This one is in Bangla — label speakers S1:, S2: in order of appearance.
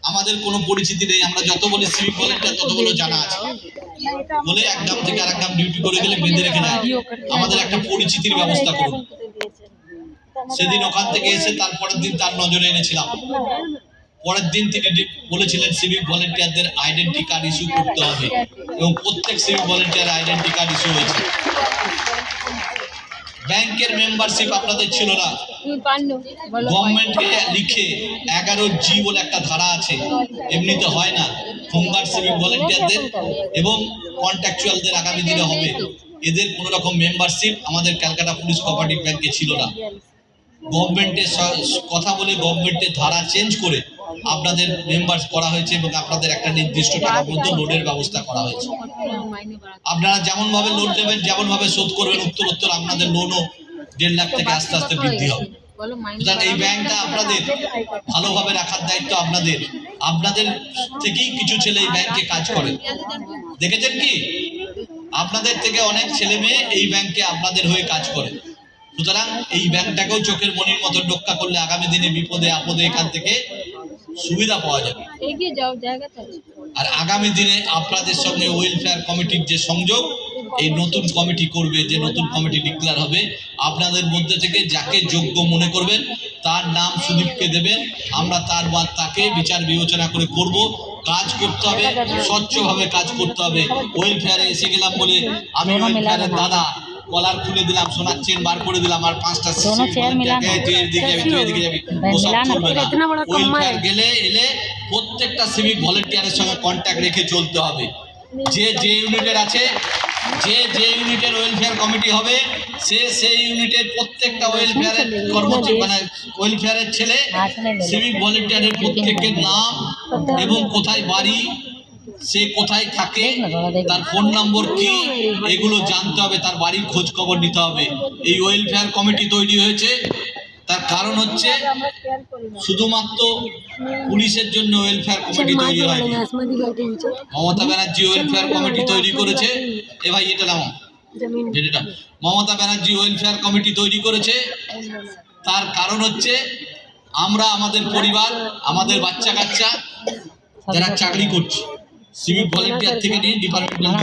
S1: আমাদের কোনো পরিচিতি নেই, আমরা যত বলি সিভিক ভলেন্টিয়ার তত বলে জানা আছে বলে এক গ্রাম থেকে আরেক গ্রাম ডিউটি করে গেলে বেঁধে রেখে নেয়। আমাদের একটা পরিচিতির ব্যবস্থা করুন। সেদিন ওখান থেকে এসে তারপরের দিন তার নজরে এনেছিলাম। পরের দিন তিনি বলেছিলেন সিভিক ভলেন্টিয়ারদের আইডেন্টি কার্ড ইস্যু করতে হবে এবং প্রত্যেক civic volunteer identity card issue হয়েছে। ব্যাংকের মেম্বারশিপ আপনাদের ছিল না, গভর্নমেন্টকে লিখে 11G বলে একটা ধারা আছে, এমনিতে হয় না। হোমগার্ড সিভিক ভলেন্টিয়ারদের এবং কন্ট্রাকচুয়ালদের আগামী দিনে হবে। এদের কোনো রকম মেম্বারশিপ আমাদের ক্যালকাটা পুলিশ কোঅপারেটিভ ব্যাংকে ছিল না। গভর্নমেন্টের কথা বলে গভর্নমেন্টের ধারা চেঞ্জ করে আপনাদের মেম্বার করা হয়েছে এবং আপনাদের একটা নির্দিষ্ট টাকা পর্যন্ত লোনের ব্যবস্থা করা হয়েছে। আপনারা যেমন ভাবে লোন নেবেন, যেমন ভাবে শোধ করবেন, উত্তর আপনাদের লোনও 1.5 লাখ থেকে আস্তে আস্তে বৃদ্ধি হবে। এই ব্যাংকটা আপনাদের ভালোভাবে রাখার দায়িত্ব আপনাদের। আপনাদের থেকেই কিছু ছেলে এই ব্যাংকে কাজ করে, দেখেছেন কি? আপনাদের থেকে অনেক ছেলে মেয়ে এই ব্যাংকে আপনাদের হয়ে কাজ করে। সুতরাং এই ব্যাংকটাকেও চোখের মনির মতো রক্ষা করলে আগামী দিনে বিপদে আপদে এখান থেকে সুবিধা পাওয়া যাবে। আর আগামী দিনে আপনাদের সঙ্গে ওয়েলফেয়ার কমিটির যে সংযোগ, এই নতুন কমিটি করবে, যে নতুন কমিটি ডিক্লেয়ার হবে, আপনাদের মধ্যে থেকে যাকে যোগ্য মনে করবেন তার নাম সুদীপকে দেবেন। আমরা তাকে বিচার বিবেচনা করে করব। কাজ করতে হবে, স্বচ্ছভাবে কাজ করতে হবে। ওয়েলফেয়ারে এসে গেলাম বলে আমি ওয়েলফেয়ারের দাদা, কলার খুলে দিলাম, সোনার চেন বার করে দিলাম, আর 5টা এদিকে যাবি, ওসব চলবে না। ওয়েলফেয়ার গেলে এলে প্রত্যেকটা সিভিক ভলেন্টিয়ারের সঙ্গে কন্ট্যাক্ট রেখে চলতে হবে। যে ইউনিটের আছে, যে ইউনিটের ওয়েলফেয়ার কমিটি হবে, সেই ইউনিটের প্রত্যেকটা ওয়েলফেয়ারের কর্মচারী মানে ওয়েলফেয়ারের ছেলে সিভিক ভলেন্টিয়ারের প্রত্যেকের নাম এবং কোথায় বাড়ি, সে কোথায় থাকে, তার ফোন নম্বর কি, এগুলো জানতে হবে, তার বাড়ির খোঁজ খবর নিতে হবে। এই ওয়েলফেয়ার কমিটি তৈরি হয়েছে, তার কারণ হচ্ছে শুধুমাত্র পুলিশের জন্য ওয়েলফেয়ার কমিটি তৈরি হয়নি। মমতা ব্যানার্জি ওয়েলফেয়ার কমিটি তৈরি করেছে। এ ভাই এটা নাও, মমতা ব্যানার্জি ওয়েলফেয়ার কমিটি তৈরি করেছে। তার কারণ হচ্ছে আমরা আমাদের পরিবার, আমাদের বাচ্চা কাচ্চা যারা চাকরি করছে, সিভিক ভলেন্টিয়ার থেকে নিয়ে ডিপার্টমেন্টাল